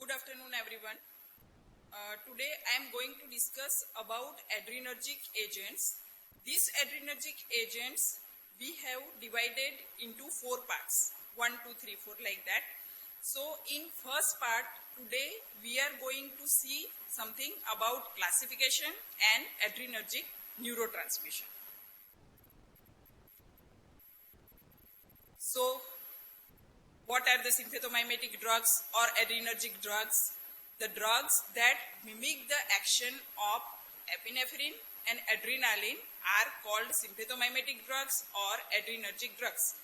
Good afternoon, everyone. Today I am going to discuss about adrenergic agents. These adrenergic agents we have divided into 4 parts, 1, 2, 3, 4 like that. So in first part today we are going to see something about classification and adrenergic neurotransmission. So what are the sympathomimetic drugs or adrenergic drugs? The drugs that mimic the action of epinephrine and adrenaline are called sympathomimetic drugs or adrenergic drugs.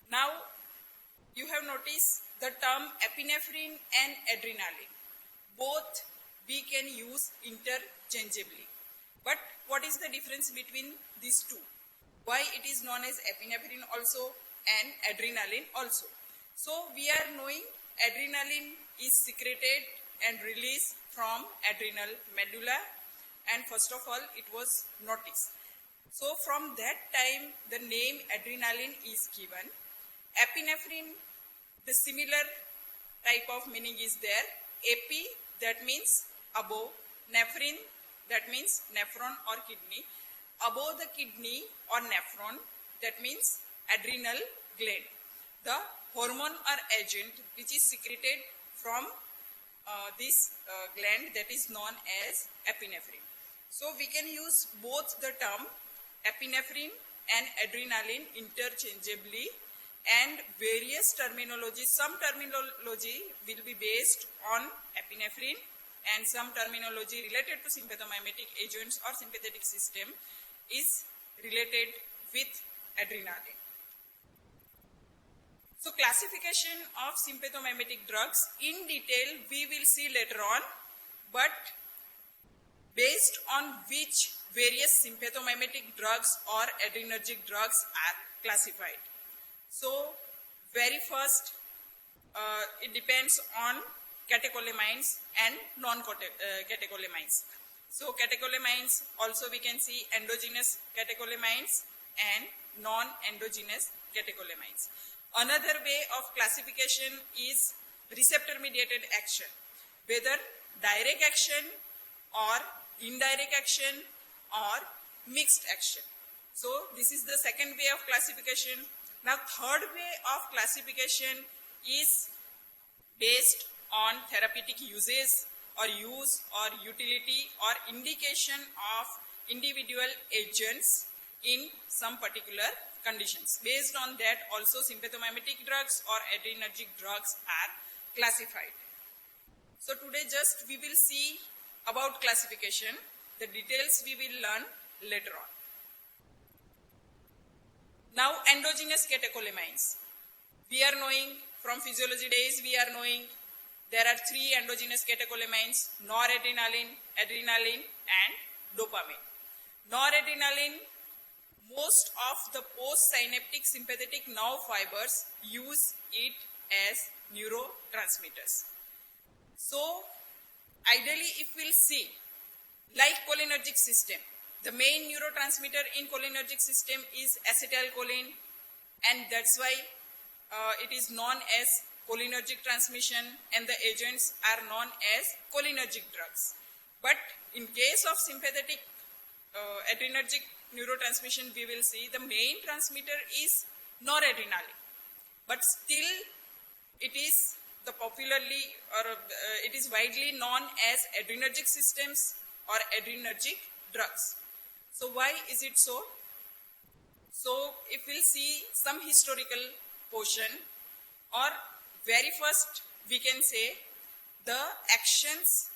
Now, you have noticed the term epinephrine and adrenaline. Both we can use interchangeably. But what is the difference between these two? Why it is known as epinephrine also and adrenaline also? So we are knowing adrenaline is secreted and released from adrenal medulla, and first of all it was noticed. So from that time the name adrenaline is given. Epinephrine, the similar type of meaning is there. Epi, that means above. Nephrin, that means nephron or kidney. Above the kidney or nephron, that means adrenal gland. The hormone or agent which is secreted from this gland, that is known as epinephrine. So we can use both the term epinephrine and adrenaline interchangeably, and various terminology. Some terminology will be based on epinephrine and some terminology related to sympathomimetic agents or sympathetic system is related with adrenaline. So classification of sympathomimetic drugs in detail we will see later on, but based on which various sympathomimetic drugs or adrenergic drugs are classified. So very first it depends on catecholamines and non-catecholamines. So catecholamines also we can see endogenous catecholamines and non-endogenous catecholamines. Another way of classification is receptor-mediated action, whether direct action or indirect action or mixed action. So this is the second way of classification. Now third way of classification is based on therapeutic uses or use or utility or indication of individual agents in some particular conditions. Based on that also sympathomimetic drugs or adrenergic drugs are classified. So today just we will see about classification. The details we will learn later on. Now endogenous catecholamines. We are knowing from physiology days, we are knowing there are 3 endogenous catecholamines: noradrenaline, adrenaline and dopamine. Noradrenaline, most of the postsynaptic sympathetic nerve fibers use it as neurotransmitters. So ideally if we'll see, like cholinergic system, the main neurotransmitter in cholinergic system is acetylcholine, and that's why it is known as cholinergic transmission, and the agents are known as cholinergic drugs. But in case of sympathetic adrenergic neurotransmission, we will see the main transmitter is noradrenaline, but still it is the popularly or it is widely known as adrenergic systems or adrenergic drugs. So why is it so? So if we'll see some historical portion, or very first we can say the actions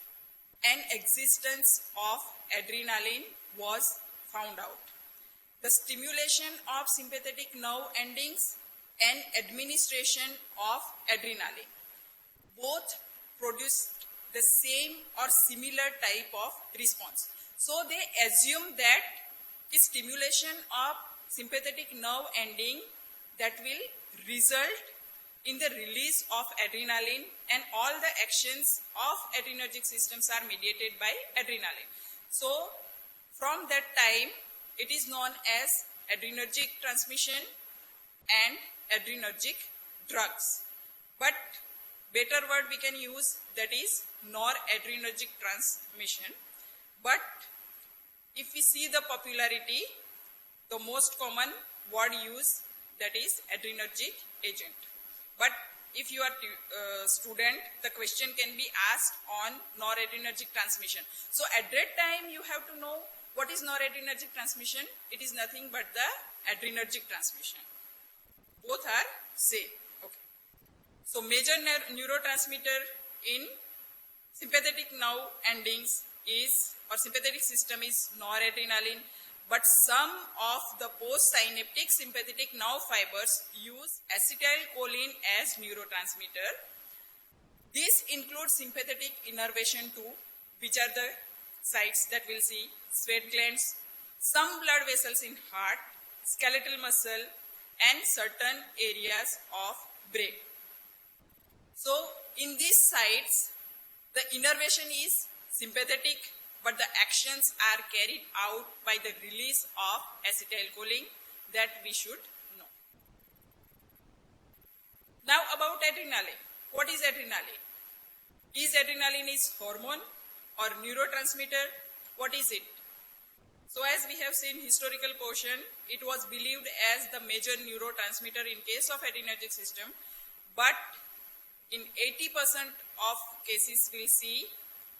and existence of adrenaline was found out. The stimulation of sympathetic nerve endings and administration of adrenaline both produced the same or similar type of response. So they assume that the stimulation of sympathetic nerve ending that will result in the release of adrenaline, and all the actions of adrenergic systems are mediated by adrenaline. So from that time it is known as adrenergic transmission and adrenergic drugs. But better word we can use that is noradrenergic transmission. But if we see the popularity, the most common word used, that is adrenergic agent. But if you are a student, the question can be asked on noradrenergic transmission. So at that time you have to know what is noradrenergic transmission. It is nothing but the adrenergic transmission. Both are same. Okay. So major neurotransmitter in sympathetic nerve endings is, or sympathetic system is noradrenaline. But some of the postsynaptic sympathetic nerve fibers use acetylcholine as neurotransmitter. This includes sympathetic innervation too, which are the sites that we'll see: sweat glands, some blood vessels in heart, skeletal muscle, and certain areas of brain. So in these sites, the innervation is sympathetic, but the actions are carried out by the release of acetylcholine, that we should know. Now about adrenaline. What is adrenaline? Is adrenaline is hormone or neurotransmitter? What is it? So as we have seen historical portion, it was believed as the major neurotransmitter in case of adrenergic system, but in 80% of cases we'll see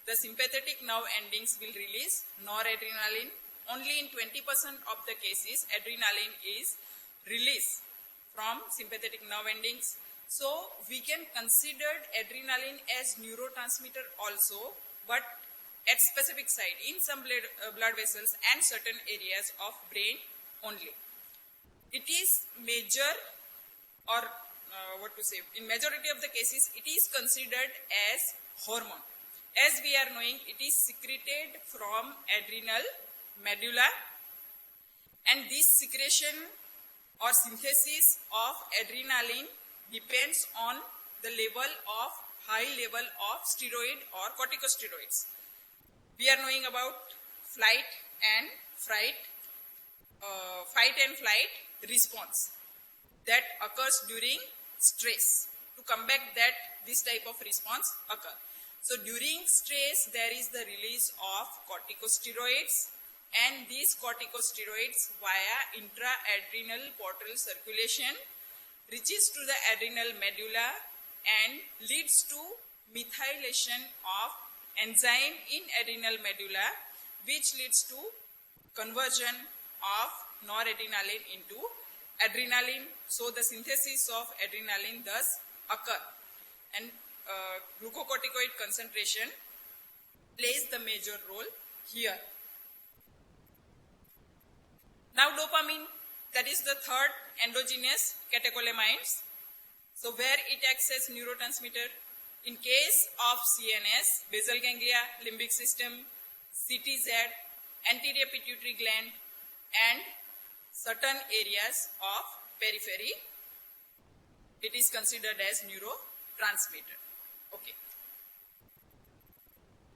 the sympathetic nerve endings will release noradrenaline. Only in 20% of the cases, adrenaline is released from sympathetic nerve endings. So we can consider adrenaline as neurotransmitter also, but at specific site in some blood vessels and certain areas of brain only. It is major, or in majority of the cases, it is considered as hormone. As we are knowing, it is secreted from adrenal medulla, and this secretion or synthesis of adrenaline depends on the high level of steroid or corticosteroids. We are knowing about fight and flight response that occurs during stress. To combat that, this type of response occurs. So during stress, there is the release of corticosteroids, and these corticosteroids via intra-adrenal portal circulation reaches to the adrenal medulla and leads to methylation of enzyme in adrenal medulla, which leads to conversion of noradrenaline into adrenaline. So the synthesis of adrenaline thus occur, and glucocorticoid concentration plays the major role here. Now dopamine, that is the third endogenous catecholamines. So where it acts as neurotransmitter, in case of CNS, basal ganglia, limbic system, CTZ, anterior pituitary gland, and certain areas of periphery, it is considered as neurotransmitter. Okay.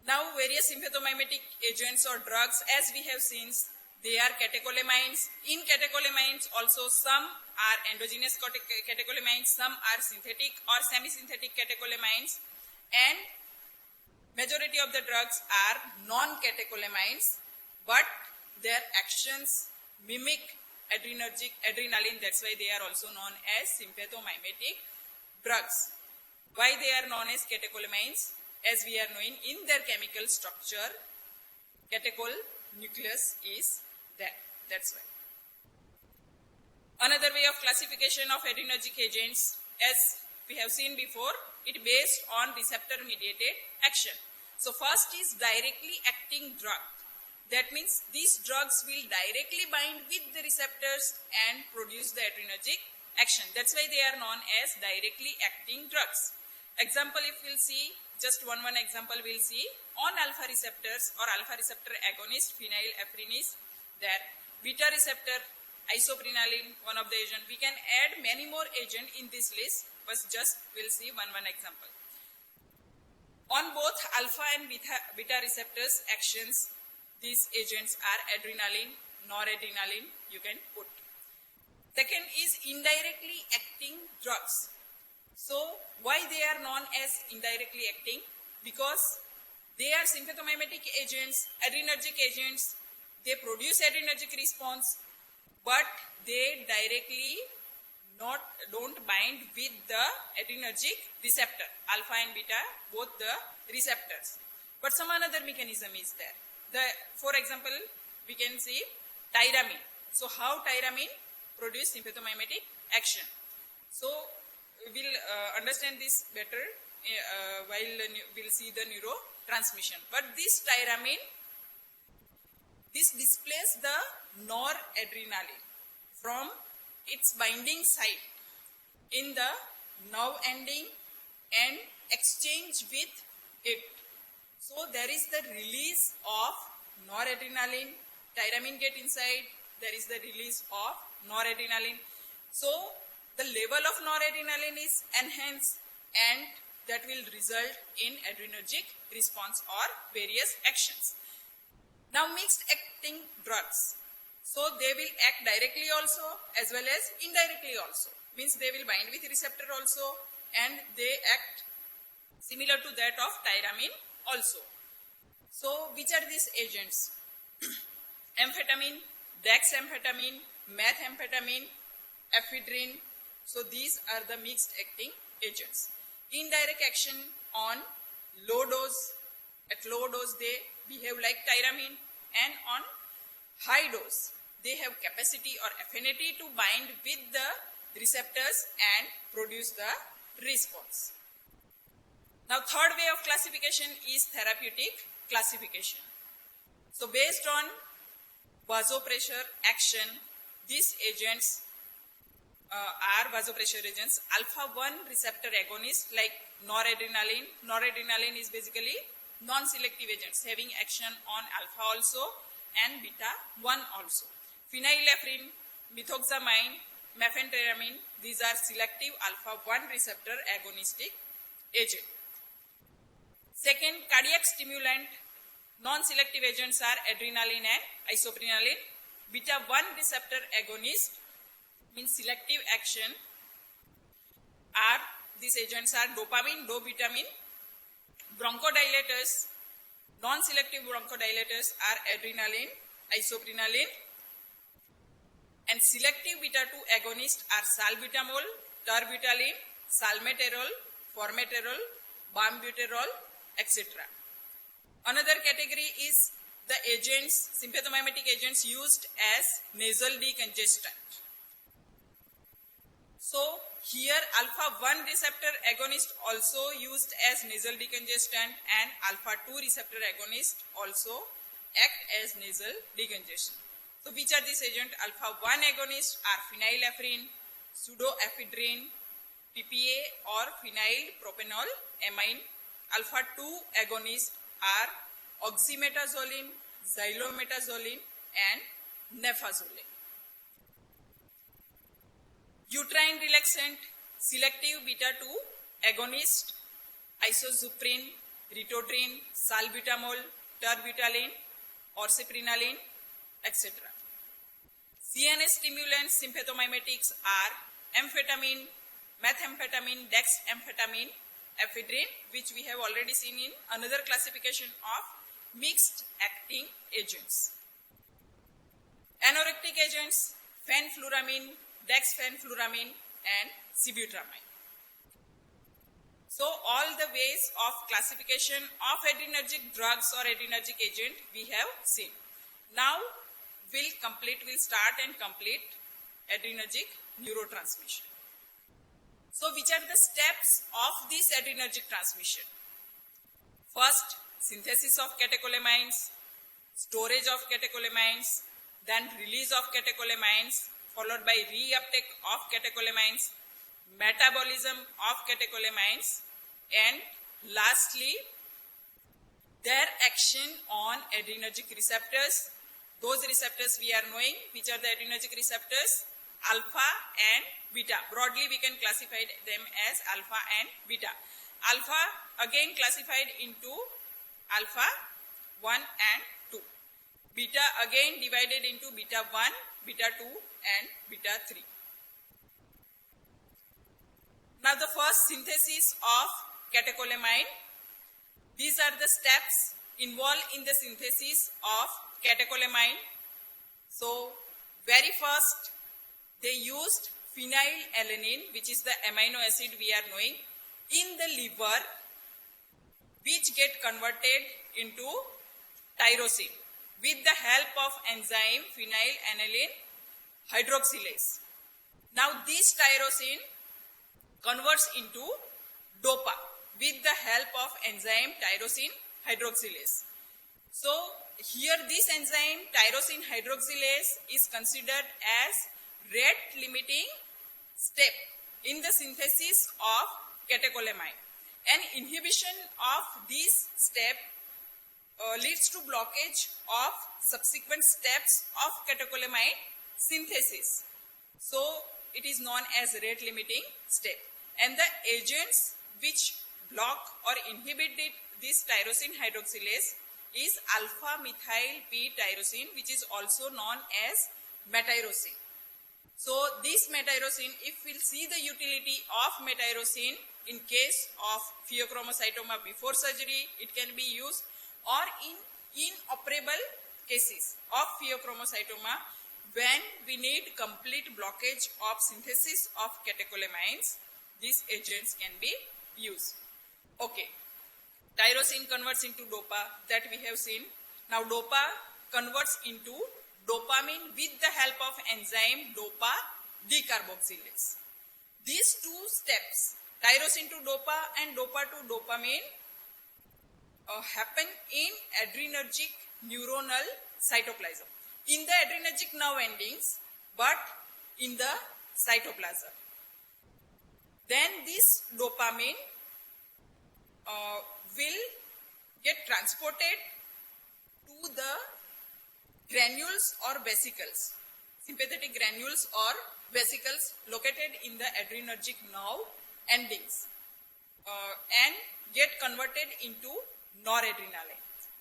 Now various sympathomimetic agents or drugs, as we have seen, they are catecholamines. In catecholamines also some are endogenous catecholamines, some are synthetic or semi-synthetic catecholamines, and majority of the drugs are non-catecholamines, but their actions mimic adrenaline, that's why they are also known as sympathomimetic drugs. Why they are known as catecholamines? As we are knowing, in their chemical structure, catechol nucleus is there. That's why. Another way of classification of adrenergic agents, as we have seen before, it based on receptor-mediated action. So first is directly acting drug. That means these drugs will directly bind with the receptors and produce the adrenergic action. That's why they are known as directly acting drugs. Example, if we'll see, just one example we'll see, on alpha receptors or alpha receptor agonist, phenylephrine is there. Beta receptor, isoprenaline, one of the agent. We can add many more agents in this list, but just we'll see one example. On both alpha and beta receptors actions, these agents are adrenaline, noradrenaline, you can put. Second is indirectly acting drugs. So why they are known as indirectly acting? because they are sympathomimetic agents, adrenergic agents. They produce adrenergic response, but they directly don't bind with the adrenergic receptor, alpha and beta, both the receptors. But some another mechanism is there. For example, we can see tyramine. So how tyramine produce sympathomimetic action? So we will understand this better while we'll see the neurotransmission. But this tyramine, this displays the noradrenaline from its binding site in the nerve ending and exchange with it. So there is the release of noradrenaline, tyramine get inside, there is the release of noradrenaline. So the level of noradrenaline is enhanced and that will result in adrenergic response or various actions. Now mixed acting drugs. So they will act directly also as well as indirectly also. Means they will bind with receptor also and they act similar to that of tyramine also. So which are these agents? Amphetamine, dexamphetamine, methamphetamine, ephedrine. So these are the mixed acting agents. Indirect action on low dose. At low dose they behave like tyramine, and on high dose they have capacity or affinity to bind with the receptors and produce the response. Now third way of classification is therapeutic classification. So based on vasopressure action, these agents are vasopressure agents. Alpha 1 receptor agonists like noradrenaline. Noradrenaline is basically non-selective agents having action on alpha also and beta 1 also. Phenylephrine, methoxamine, mephenteramine, these are selective alpha 1 receptor agonistic agent. Second, cardiac stimulant, non-selective agents are adrenaline and isoprenaline. Beta 1 receptor agonist means selective action are, these agents are dopamine, dobutamine. Bronchodilators, non-selective bronchodilators are adrenaline, isoprenaline. And selective beta 2 agonists are salbutamol, terbutaline, salmeterol, formoterol, balmeterol, etc. Another category is the agents, sympathomimetic agents used as nasal decongestant. So here alpha 1 receptor agonist also used as nasal decongestant and alpha 2 receptor agonist also act as nasal decongestant. So which are these agents? Alpha 1 agonists are phenylephrine, pseudoephedrine, PPA or phenylpropanol amine. Alpha 2 agonists are oxymetazoline, xylometazoline and nefazoline. Uterine relaxant, selective beta 2 agonist, isozuprine, ritodrine, salbutamol, terbutaline, orceprenaline, etc. CNS stimulants, sympathomimetics are amphetamine, methamphetamine, dexamphetamine, ephedrine, which we have already seen in another classification of mixed acting agents. Anorectic agents, fenfluramine, dexfenfluramine and sibutramine. So all the ways of classification of adrenergic drugs or adrenergic agent we have seen. Now we'll start and complete adrenergic neurotransmission. So which are the steps of this adrenergic transmission? First, synthesis of catecholamines, storage of catecholamines, then release of catecholamines, followed by reuptake of catecholamines, metabolism of catecholamines, and lastly, their action on adrenergic receptors. Those receptors we are knowing which are the adrenergic receptors, alpha and beta. Broadly we can classify them as alpha and beta. Alpha again classified into alpha 1 and 2. Beta again divided into beta 1, beta 2 and beta 3. Now the first synthesis of catecholamine. These are the steps involved in the synthesis of catecholamine. So, very first, they used phenylalanine, which is the amino acid we are knowing, in the liver, which get converted into tyrosine with the help of enzyme phenylalanine hydroxylase. Now, this tyrosine converts into DOPA with the help of enzyme tyrosine hydroxylase. So, here this enzyme tyrosine hydroxylase is considered as rate limiting step in the synthesis of catecholamine. And inhibition of this step leads to blockage of subsequent steps of catecholamine synthesis. So, it is known as rate limiting step. And the agents which block or inhibit this tyrosine hydroxylase is alpha methyl P tyrosine, which is also known as metyrosine. So, this metyrosine, if we'll see the utility of metyrosine in case of pheochromocytoma before surgery, it can be used, or in inoperable cases of pheochromocytoma when we need complete blockage of synthesis of catecholamines, these agents can be used. Okay, tyrosine converts into DOPA, that we have seen. Now, DOPA converts into dopamine with the help of enzyme DOPA decarboxylase. These two steps, tyrosine to DOPA and DOPA to dopamine, happen in adrenergic neuronal cytoplasm, in the adrenergic nerve endings, but in the cytoplasm. Then this dopamine will get transported to the granules or vesicles, sympathetic granules or vesicles located in the adrenergic nerve endings, and get converted into noradrenaline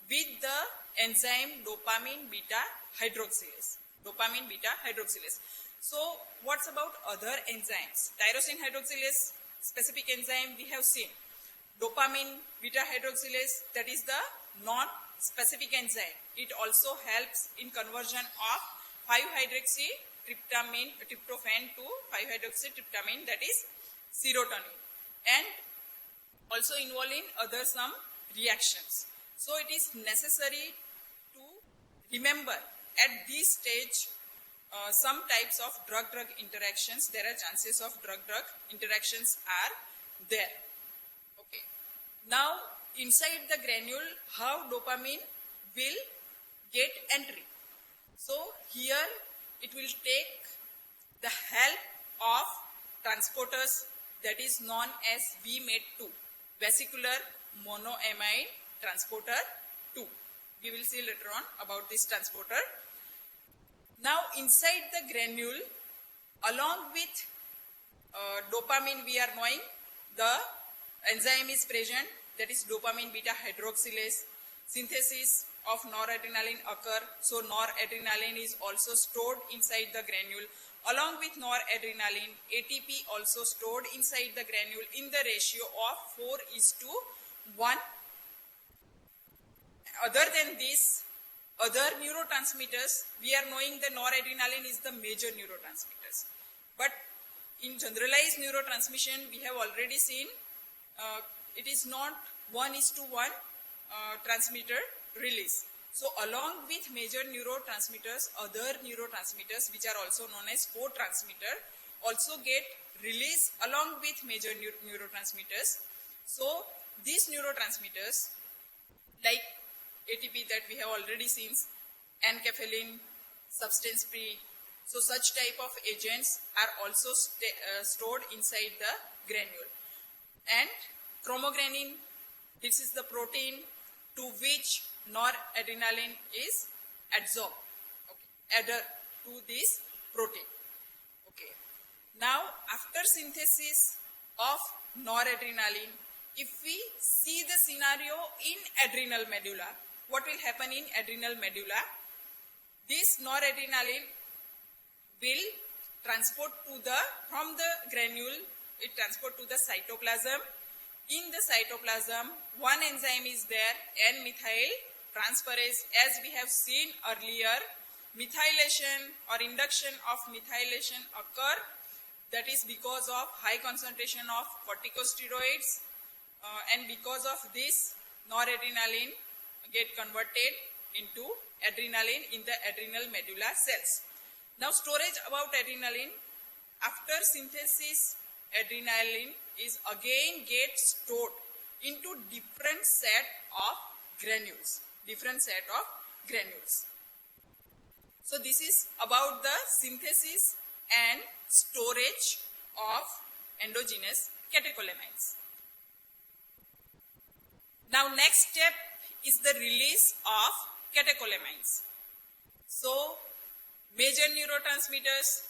with the enzyme dopamine beta hydroxylase. Dopamine beta hydroxylase. So, what's about other enzymes? Tyrosine hydroxylase specific enzyme we have seen. Dopamine beta hydroxylase, that is the non-specific enzyme. It also helps in conversion of 5-hydroxytryptophan to 5-hydroxytryptamine, that is serotonin, and also involved in other some reactions. So, it is necessary to remember at this stage some types of drug-drug interactions. There are chances of drug-drug interactions are there. Okay. Now, inside the granule, how dopamine will get entry. So, here it will take the help of transporters, that is known as VMAT2, vesicular monoamine transporter 2. We will see later on about this transporter. Now, inside the granule, along with dopamine, we are knowing the enzyme is present, that is dopamine beta hydroxylase. Synthesis of noradrenaline occur. So, noradrenaline is also stored inside the granule. Along with noradrenaline, ATP also stored inside the granule in the ratio of 4:1. Other than this, other neurotransmitters, we are knowing the noradrenaline is the major neurotransmitters. But in generalized neurotransmission, we have already seen it is not 1:1 transmitter release. So, along with major neurotransmitters, other neurotransmitters which are also known as co-transmitter also get released along with major neurotransmitters. So, these neurotransmitters like ATP that we have already seen, enkephalin, substance P. So, such type of agents are also stored inside the granule. And chromogranin, this is the protein to which noradrenaline is adsorbed, okay, added to this protein. Okay. Now, after synthesis of noradrenaline, if we see the scenario in adrenal medulla, what will happen in adrenal medulla? This noradrenaline will transport to from the granule, it transport to the cytoplasm, in the cytoplasm, one enzyme is there, N-methyl transferase. As we have seen earlier, methylation or induction of methylation occur. That is because of high concentration of corticosteroids, and because of this, noradrenaline get converted into adrenaline in the adrenal medulla cells. Now, storage about adrenaline. After synthesis, adrenaline is again get stored into different set of granules. So this is about the synthesis and storage of endogenous catecholamines. Now, next step is the release of catecholamines. So, major neurotransmitters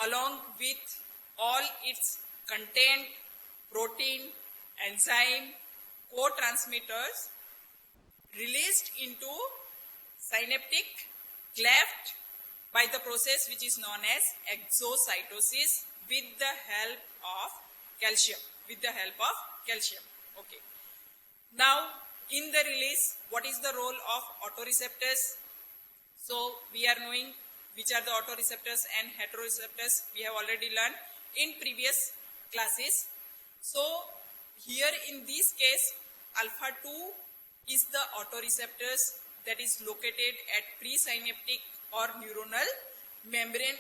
along with all its content, protein, enzyme, co-transmitters released into synaptic cleft by the process which is known as exocytosis with the help of calcium. Okay. Now, in the release, what is the role of autoreceptors? So, we are knowing which are the autoreceptors and heteroreceptors. We have already learned in previous classes. So, here in this case, alpha 2 is the autoreceptors that is located at presynaptic or neuronal membrane,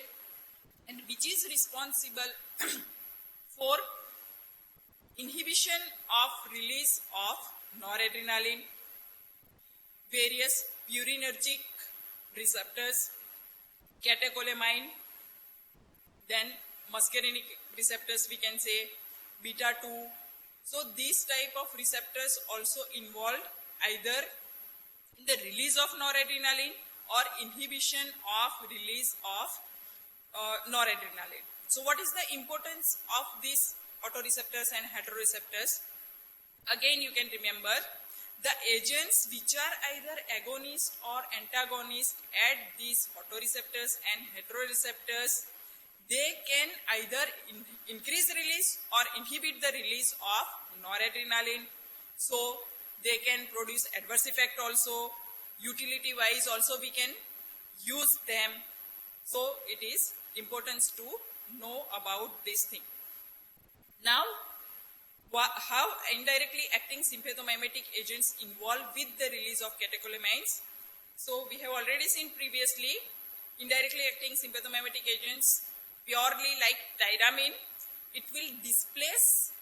and which is responsible for inhibition of release of noradrenaline, various purinergic receptors, catecholamine, then muscarinic receptors, we can say beta 2. So these type of receptors also involved either in the release of noradrenaline or inhibition of release of noradrenaline. So what is the importance of these autoreceptors and heteroreceptors? Again, you can remember the agents which are either agonist or antagonist at these photoreceptors and heteroreceptors, they can either increase release or inhibit the release of noradrenaline. So they can produce adverse effect also. Utility wise also we can use them. So it is important to know about this thing. Now, how indirectly acting sympathomimetic agents involved with the release of catecholamines. So we have already seen previously, indirectly acting sympathomimetic agents purely like tyramine, it will displace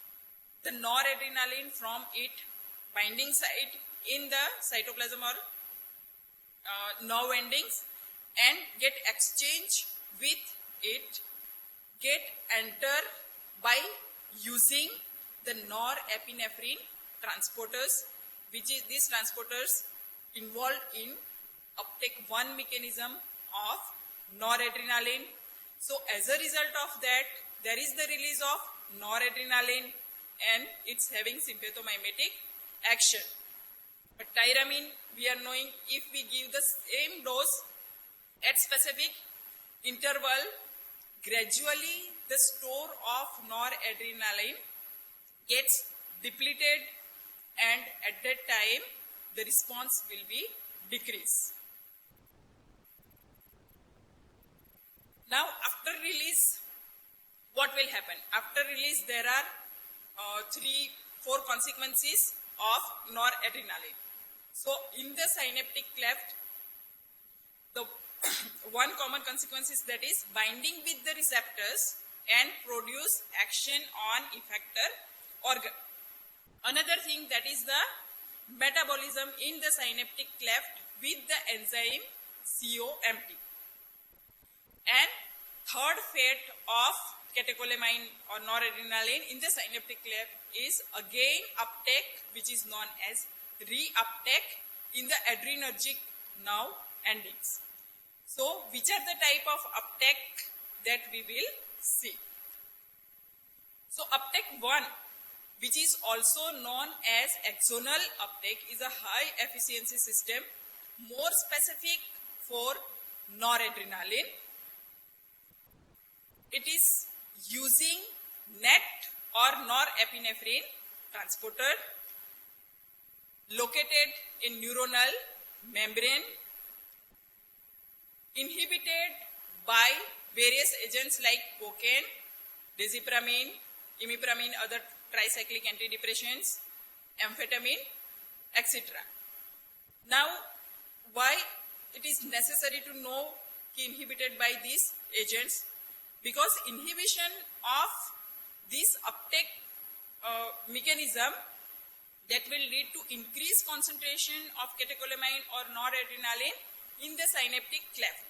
the noradrenaline from its binding site in the cytoplasm or nerve endings and get exchange with it, get enter by using the norepinephrine transporters, which is these transporters involved in uptake 1 mechanism of noradrenaline. So as a result of that, there is the release of noradrenaline and it's having sympathomimetic action. But tyramine, we are knowing if we give the same dose at specific interval, gradually the store of noradrenaline gets depleted and at that time the response will be decreased. Now after release, what will happen? After release there are 3-4 consequences of noradrenaline. So in the synaptic cleft, the one common consequence is that is binding with the receptors and produce action on effector organ. Another thing that is the metabolism in the synaptic cleft with the enzyme COMT. And third fate of catecholamine or noradrenaline in the synaptic cleft is again uptake, which is known as reuptake in the adrenergic nerve endings. So which are the type of uptake that we will see? So uptake 1, which is also known as axonal uptake, is a high efficiency system more specific for noradrenaline. It is using NET or norepinephrine transporter located in neuronal membrane, inhibited by various agents like cocaine, dizipramine, imipramine, other tricyclic antidepressants, amphetamine, etc. Now, why it is necessary to know inhibited by these agents? Because inhibition of this uptake mechanism that will lead to increased concentration of catecholamine or noradrenaline in the synaptic cleft.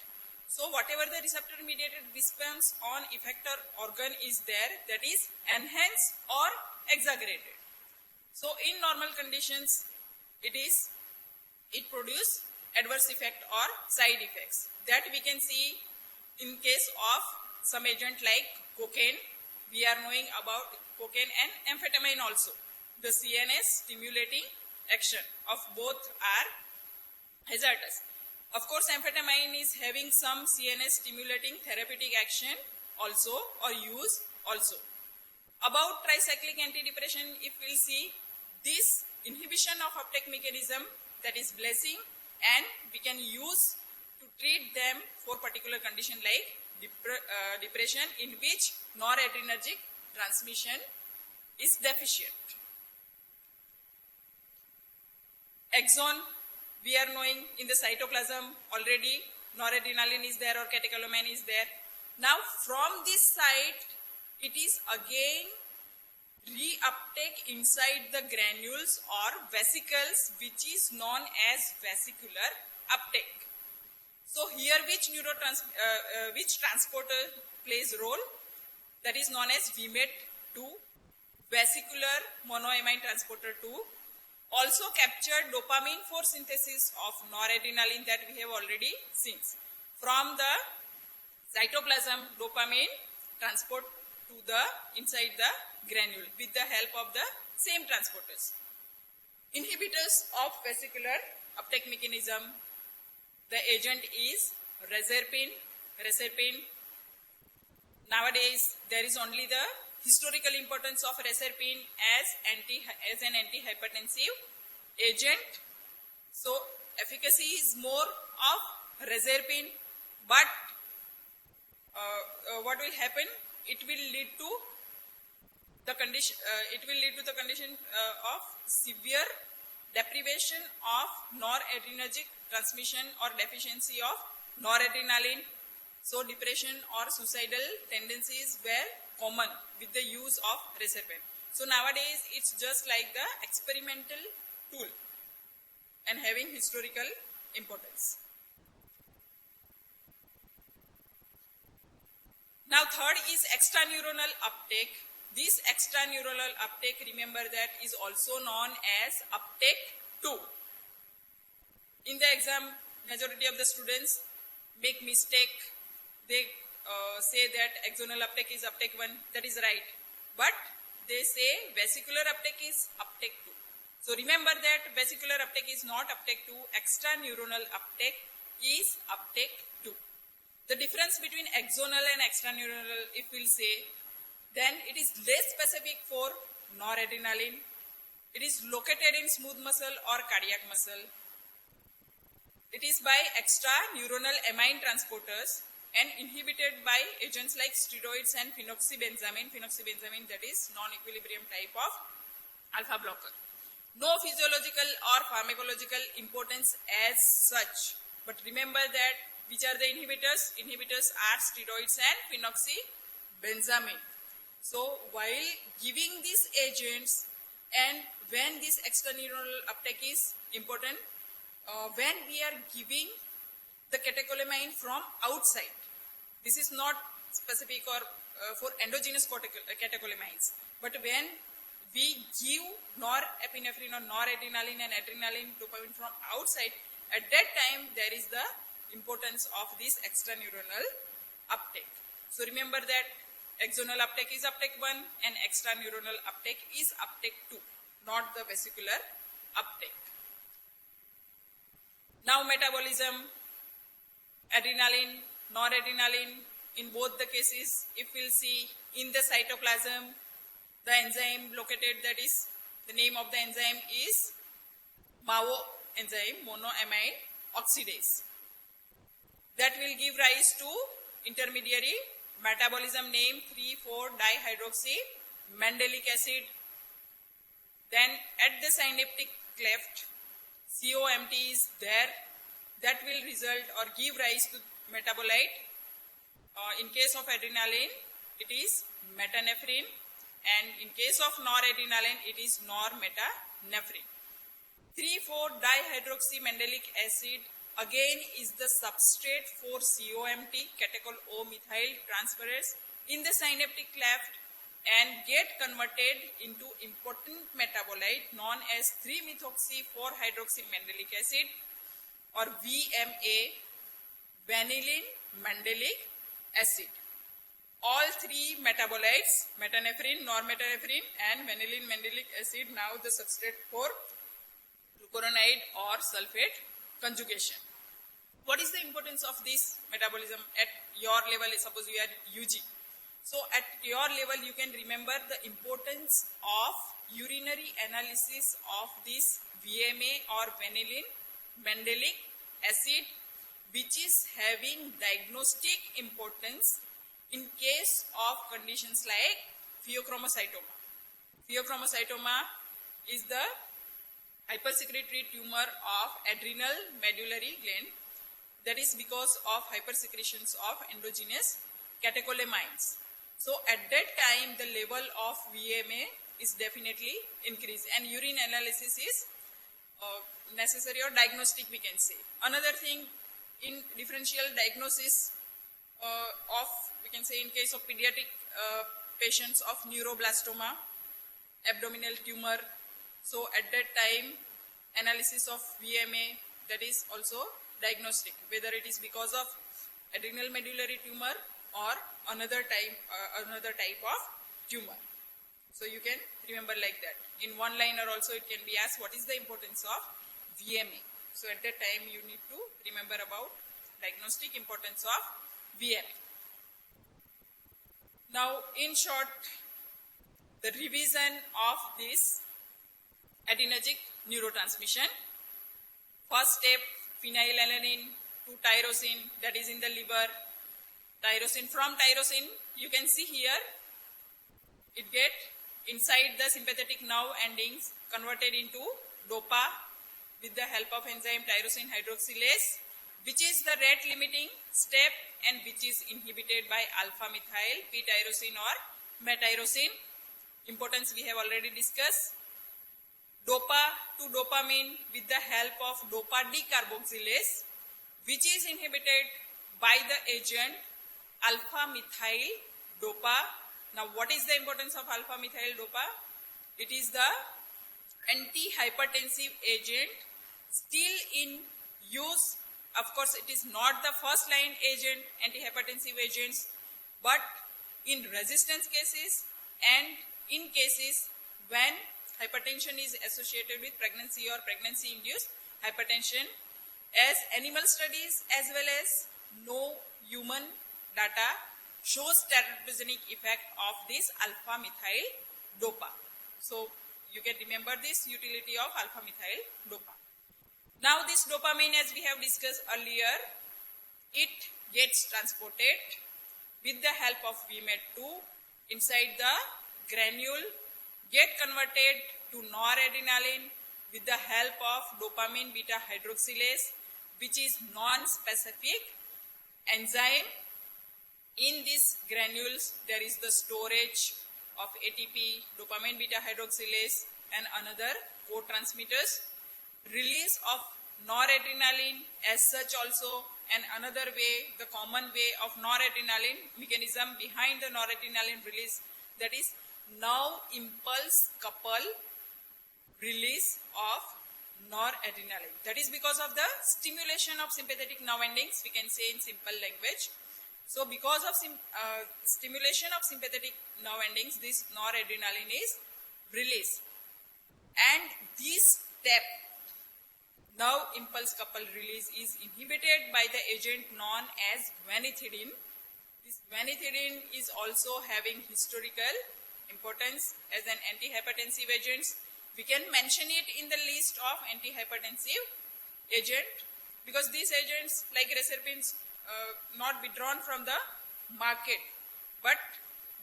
So whatever the receptor mediated response on effector organ is there, that is enhanced or exaggerated. So in normal conditions, it produces adverse effect or side effects that we can see in case of some agent like cocaine. We are knowing about cocaine and amphetamine also. The CNS stimulating action of both are hazardous. Of course, amphetamine is having some CNS stimulating therapeutic action also or use also. About tricyclic antidepressant, if we see this inhibition of uptake mechanism, that is blessing, and we can use to treat them for particular condition like depression in which noradrenergic transmission is deficient. Axon, we are knowing in the cytoplasm already noradrenaline is there or catecholamine is there. Now from this site, it is again reuptake inside the granules or vesicles, which is known as vesicular uptake. So here which transporter plays role? That is known as VMAT2, vesicular monoamine transporter 2. Also captured dopamine for synthesis of noradrenaline that we have already seen. From the cytoplasm, dopamine transport to the inside the granule with the help of the same transporters. Inhibitors of vesicular uptake mechanism, the agent is reserpine. Nowadays, there is only the historical importance of reserpine as an antihypertensive agent. So, efficacy is more of reserpine, but what will happen? It will lead to the condition. Of severe deprivation of noradrenergic transmission or deficiency of noradrenaline. So, depression or suicidal tendencies were common with the use of reserpine. So, nowadays it's just like the experimental tool and having historical importance. Now, third is extraneuronal uptake. This extraneuronal uptake, remember that, is also known as uptake 2. In the exam, majority of the students make mistake. They say that axonal uptake is uptake 1. That is right. But they say vesicular uptake is uptake 2. So remember that vesicular uptake is not uptake 2. Extraneuronal uptake is uptake 2. The difference between axonal and extraneuronal, if we'll say, then it is less specific for noradrenaline. It is located in smooth muscle or cardiac muscle. It is by extraneuronal amine transporters and inhibited by agents like steroids and phenoxybenzamine. Phenoxybenzamine, that is non-equilibrium type of alpha blocker. No physiological or pharmacological importance as such. But remember that which are the inhibitors? Inhibitors are steroids and phenoxybenzamine. So while giving these agents and when this extraneuronal uptake is important, when we are giving the catecholamine from outside, this is not specific or for endogenous catecholamines, but when we give norepinephrine or noradrenaline and adrenaline dopamine from outside, at that time there is the importance of this extraneuronal uptake. So remember that axonal uptake is uptake 1 and extraneuronal uptake is uptake 2, not the vesicular uptake. Now metabolism, adrenaline, noradrenaline, in both the cases, if we'll see in the cytoplasm, the enzyme located, that is The name of the enzyme is MAO enzyme, monoamide oxidase. That will give rise to intermediary metabolism name 3,4-dihydroxy mandelic acid. Then at the synaptic cleft, COMT is there. That will result or give rise to metabolite. In case of adrenaline, it is metanephrine, and in case of noradrenaline, it is normetanephrine. 3,4-dihydroxy mandelic acid again is the substrate for COMT, catechol O-methyl transferase, in the synaptic cleft and get converted into important metabolite known as 3-methoxy-4-hydroxy mandelic acid, or VMA, vanillin mandelic acid. All three metabolites, metanephrine, normetanephrine and vanillin mandelic acid, now the substrate for glucuronide or sulfate conjugation. What is the importance of this metabolism at your level? Suppose you are UG. So at your level you can remember the importance of urinary analysis of this VMA or vanillin mandelic acid, which is having diagnostic importance in case of conditions like pheochromocytoma. Pheochromocytoma is the hypersecretory tumor of adrenal medullary gland, that is because of hypersecretions of endogenous catecholamines. So at that time the level of VMA is definitely increased and urine analysis is necessary or diagnostic, we can say. Another thing, in differential diagnosis of, we can say, in case of pediatric patients of neuroblastoma, abdominal tumor, so at that time analysis of VMA, that is also diagnostic, whether it is because of adrenal medullary tumor or another type of tumor. So you can remember like that. In one liner also it can be asked, what is the importance of VMA? So at that time you need to remember about diagnostic importance of VMA. Now in short, the revision of this adrenergic neurotransmission. First step, phenylalanine to tyrosine, that is in the liver. Tyrosine, from tyrosine you can see here, it get inside the sympathetic nerve endings converted into DOPA with the help of enzyme tyrosine hydroxylase, which is the rate limiting step and which is inhibited by alpha methyl p-tyrosine or metyrosine. Importance we have already discussed. DOPA to dopamine with the help of DOPA decarboxylase, which is inhibited by the agent alpha methyl DOPA. Now what is the importance of alpha methyl DOPA? It is the antihypertensive agent still in use. Of course it is not the first line agent, antihypertensive agents, but in resistance cases and in cases when hypertension is associated with pregnancy or pregnancy induced hypertension, as animal studies as well as no human data shows teratogenic effect of this alpha methyl DOPA. So you can remember this utility of alpha methyl DOPA. Now this dopamine, as we have discussed earlier, it gets transported with the help of VMAT2 inside the granule, get converted to noradrenaline with the help of dopamine beta hydroxylase, which is non-specific enzyme. In these granules there is the storage of ATP, dopamine beta hydroxylase and another co-transmitters, release of noradrenaline as such also, and another way, the common way of noradrenaline mechanism behind the noradrenaline release, that is nerve impulse couple release of noradrenaline. That is because of the stimulation of sympathetic nerve endings, we can say in simple language. So because of stimulation of sympathetic nerve endings, this noradrenaline is released. And this step, nerve impulse couple release, is inhibited by the agent known as vanithidine. This vanithidine is also having historical importance as an antihypertensive agent, We can mention it in the list of antihypertensive agent because these agents like reserpins not withdrawn from the market, but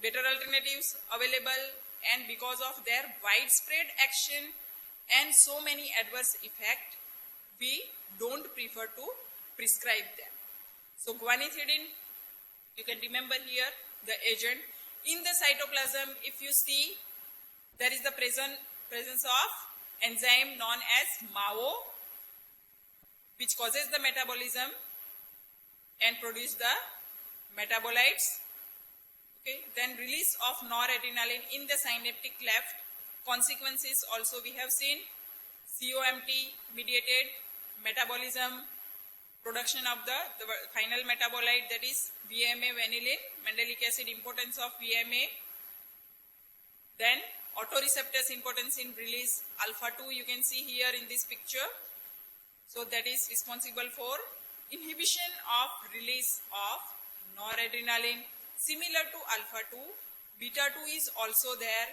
better alternatives available, and because of their widespread action and so many adverse effects, we don't prefer to prescribe them. So guanethidine, you can remember here the agent. In the cytoplasm, if you see, there is the presence of enzyme known as MAO, which causes the metabolism and produce the metabolites. Okay. Then release of noradrenaline in the synaptic cleft. Consequences also we have seen: COMT mediated metabolism, production of the final metabolite, that is VMA vanillin, mandelic acid, importance of VMA. Then autoreceptors importance in release alpha 2, you can see here in this picture. So that is responsible for inhibition of release of noradrenaline. Similar to alpha 2, beta 2 is also there,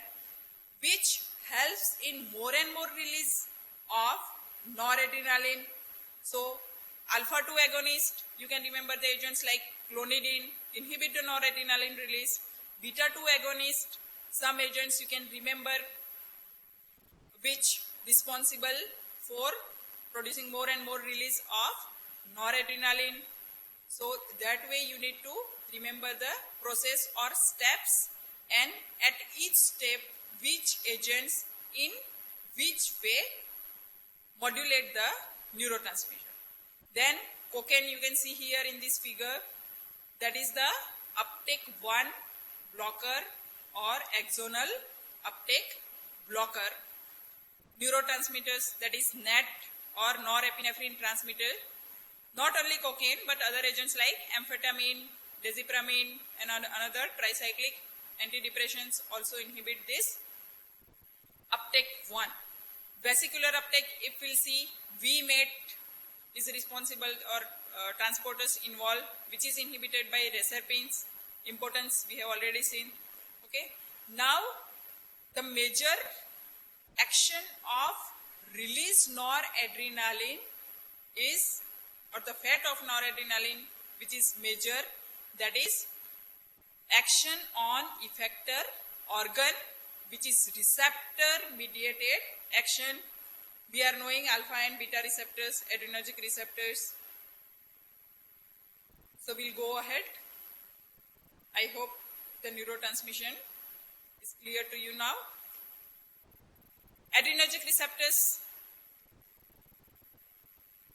which helps in more and more release of noradrenaline. So alpha 2 agonist, you can remember the agents like clonidine, inhibit the noradrenaline release. Beta 2 agonist, some agents you can remember which responsible for producing more and more release of noradrenaline. So that way you need to remember the process or steps, and at each step which agents in which way modulate the neurotransmitter. Then cocaine, you can see here in this figure, that is the uptake 1 blocker or axonal uptake blocker. Neurotransmitters, that is NET or norepinephrine transmitter. Not only cocaine but other agents like amphetamine, desipramine and another tricyclic antidepressants also inhibit this uptake 1. Vesicular uptake, if we'll see, VMAT is responsible, or transporters involved, which is inhibited by reserpins. Importance we have already seen. Okay. Now the major action of release noradrenaline is, or the fate of noradrenaline which is major, that is action on effector organ, which is receptor mediated action. We are knowing alpha and beta receptors, adrenergic receptors. So we'll go ahead. I hope the neurotransmission is clear to you now. Adrenergic receptors,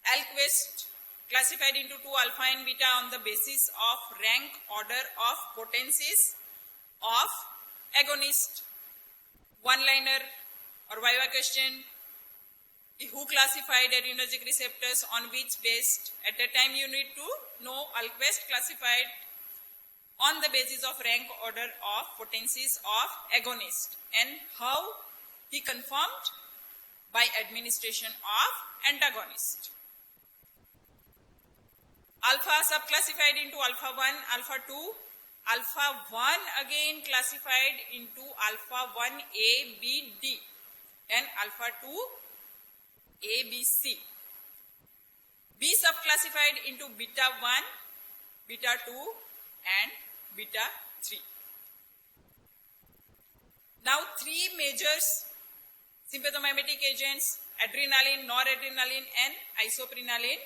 Alquist classified into 2, alpha and beta, on the basis of rank order of potencies of agonist. One-liner or viva question: who classified adrenergic receptors, on which based? At that time you need to know Alquist classified on the basis of rank order of potencies of agonist, and how he confirmed? By administration of antagonist. Alpha subclassified into alpha 1, alpha 2. Alpha 1 again classified into alpha 1A, B, D, and alpha 2 A, B, C. B subclassified into beta 1, beta 2 and beta 3. Now 3 major sympathomimetic agents, adrenaline, noradrenaline and isoprenaline,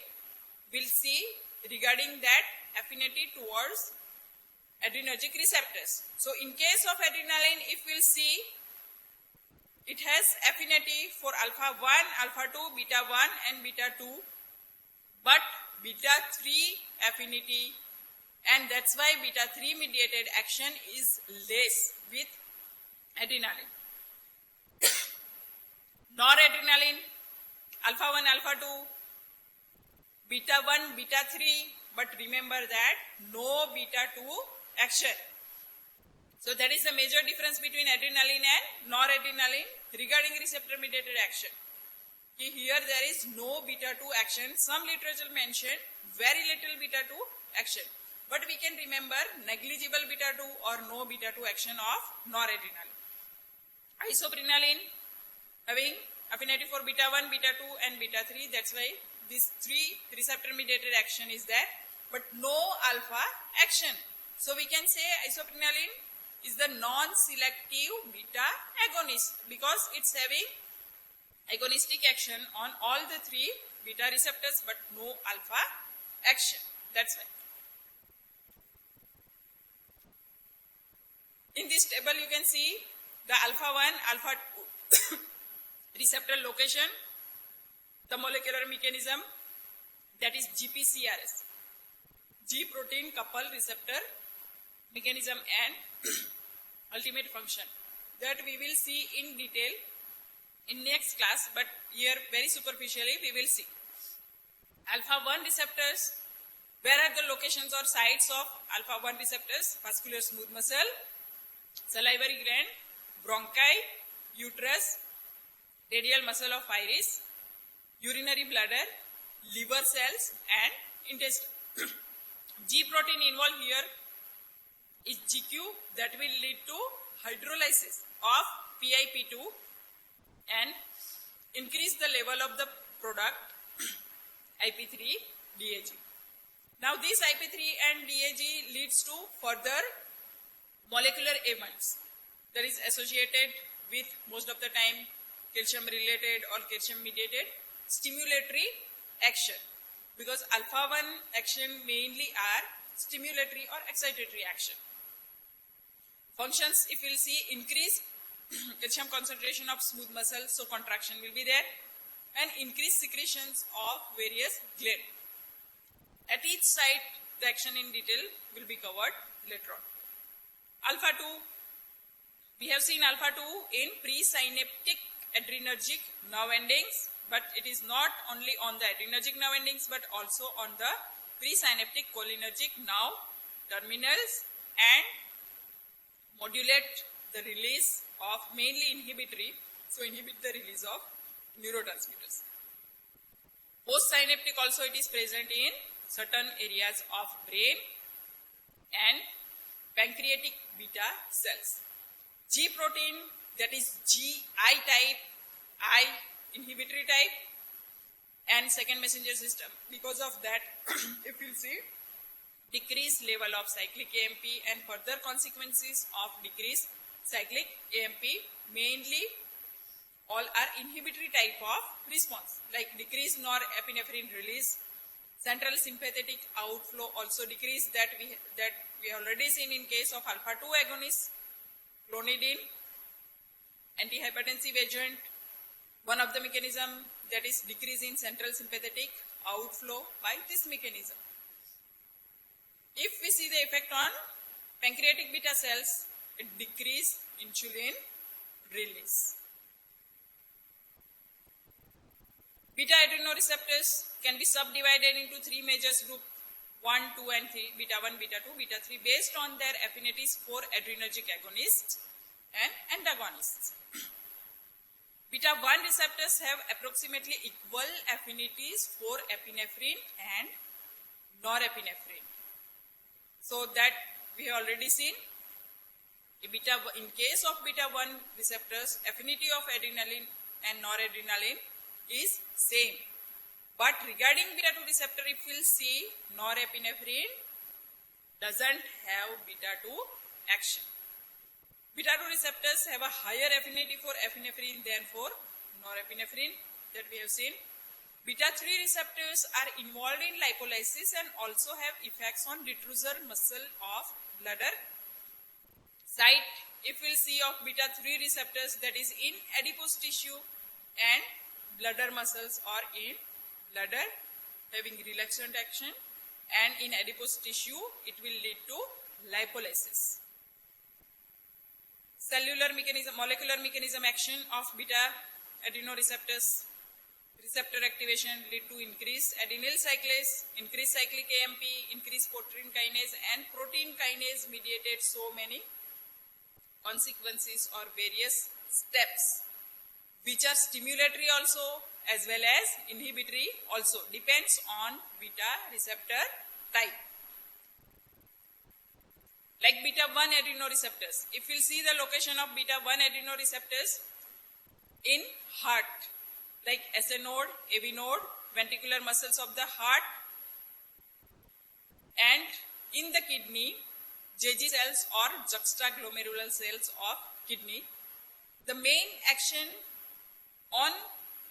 we'll see regarding that affinity towards adrenergic receptors. So in case of adrenaline, if we'll see, it has affinity for alpha 1, alpha 2, beta 1 and beta 2, but beta 3 affinity, and that's why beta 3 mediated action is less with adrenaline. Noradrenaline, alpha 1, alpha 2, beta 1, beta 3, but remember that no beta 2 action. So that is the major difference between adrenaline and noradrenaline regarding receptor mediated action. Here there is no beta 2 action. Some literature mention very little beta 2 action, but we can remember negligible beta 2 or no beta 2 action of noradrenaline. Isoprenaline, having affinity for beta 1, beta 2 and beta 3. That's why this 3 receptor mediated action is there, but no alpha action. So we can say isoprenaline is the non-selective beta agonist because it's having agonistic action on all the 3 beta receptors but no alpha action. That's why. In this table you can see the alpha 1, alpha 2 receptor location, the molecular mechanism, that is GPCRS, G protein couple receptor mechanism and ultimate function, that we will see in detail in next class, but here very superficially we will see. Alpha 1 receptors, where are the locations or sites of alpha 1 receptors? Vascular smooth muscle, salivary gland, bronchi, uterus, radial muscle of iris, urinary bladder, liver cells and intestine. G protein involved here is GQ, that will lead to hydrolysis of PIP2 and increase the level of the product IP3-DAG. Now this IP3 and DAG leads to further molecular events that is associated with most of the time calcium related or calcium mediated stimulatory action, because alpha 1 action mainly are stimulatory or excitatory action. Functions, if we will see, increase calcium concentration of smooth muscle, so contraction will be there, and increase secretions of various gland. At each site the action in detail will be covered later on. Alpha 2, we have seen alpha 2 in presynaptic adrenergic nerve endings, but it is not only on the adrenergic nerve endings but also on the presynaptic cholinergic nerve terminals and modulate the release of mainly inhibitory, so inhibit the release of neurotransmitters. Postsynaptic also it is present in certain areas of brain and pancreatic beta cells. G protein, that is GI type, I inhibitory type and second messenger system. Because of that if you see decreased level of cyclic AMP and further consequences of decreased cyclic AMP, mainly all are inhibitory type of response, like decreased norepinephrine release, central sympathetic outflow also decrease, that we already seen in case of alpha 2 agonist, clonidine, antihypertensive agent, one of the mechanism that is decrease in central sympathetic outflow by this mechanism. If we see the effect on pancreatic beta cells, it decrease insulin release. Beta adrenoreceptors can be subdivided into 3 major groups, 1, 2 and 3, beta 1, beta 2, beta 3, based on their affinities for adrenergic agonists and antagonists. Beta 1 receptors have approximately equal affinities for epinephrine and norepinephrine. So that we have already seen. In case of beta 1 receptors, affinity of adrenaline and noradrenaline is same. But regarding beta 2 receptor, if we will see, norepinephrine doesn't have beta 2 action. Beta 2 receptors have a higher affinity for epinephrine than for norepinephrine, that we have seen. Beta 3 receptors are involved in lipolysis and also have effects on detrusor muscle of bladder. Site, if we will see, of beta 3 receptors, that is in adipose tissue and bladder muscles, or in bladder having relaxant action, and in adipose tissue it will lead to lipolysis. Cellular mechanism, molecular mechanism action of beta adrenoreceptors, receptor activation lead to increased adenyl cyclase, increased cyclic AMP, increased protein kinase, and protein kinase mediated so many consequences or various steps which are stimulatory also as well as inhibitory also, depends on beta receptor type. Like beta 1 adrenoreceptors, if we see the location of beta 1 adrenoreceptors, in heart, like SA node, AV node, ventricular muscles of the heart, and in the kidney, JG cells or juxtaglomerular cells of kidney. The main action on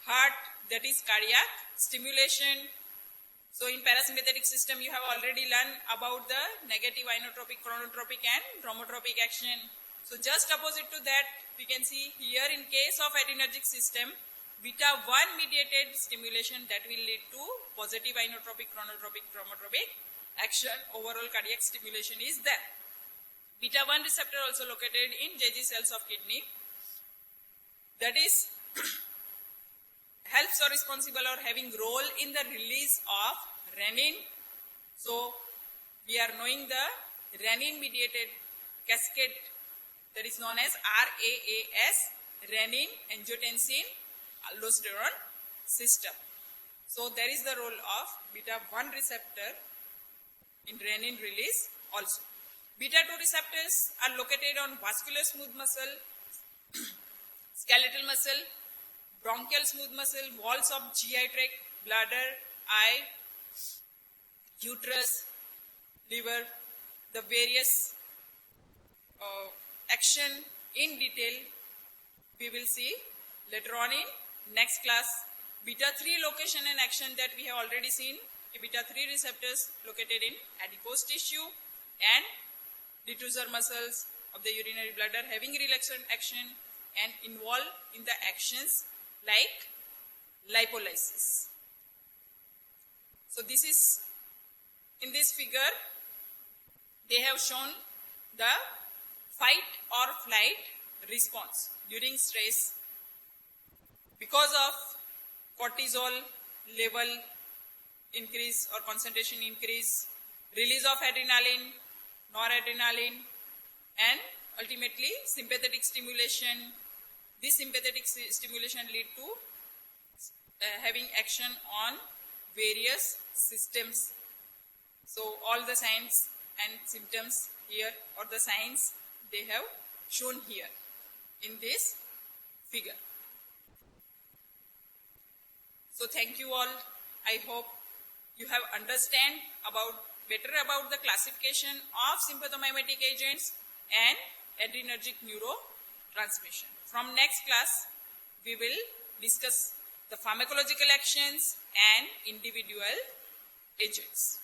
heart, that is cardiac stimulation. So in parasympathetic system, you have already learned about the negative inotropic, chronotropic and bromotropic action. So just opposite to that, we can see here in case of adrenergic system, beta 1 mediated stimulation that will lead to positive inotropic, chronotropic, bromotropic action. Overall cardiac stimulation is there. Beta 1 receptor also located in JG cells of kidney. That is helps or responsible or having role in the release of renin. So we are knowing the renin mediated cascade, that is known as RAAS, renin, angiotensin, aldosterone system. So there is the role of beta 1 receptor in renin release also. Beta 2 receptors are located on vascular smooth muscle, skeletal muscle, bronchial smooth muscle, walls of GI tract, bladder, eye, uterus, liver. The various action in detail we will see later on in next class. Beta 3 location and action that we have already seen. Beta 3 receptors located in adipose tissue and detrusor muscles of the urinary bladder having relaxant action and involved in the actions like lipolysis. So this is, in this figure, they have shown the fight or flight response during stress because of cortisol level increase or concentration increase, release of adrenaline, noradrenaline, and ultimately sympathetic stimulation. This sympathetic stimulation lead to having action on various systems. So all the signs and symptoms here, or the signs, they have shown here in this figure. So thank you all. I hope you have understand better about the classification of sympathomimetic agents and adrenergic neurotransmission. From next class, we will discuss the pharmacological actions and individual agents.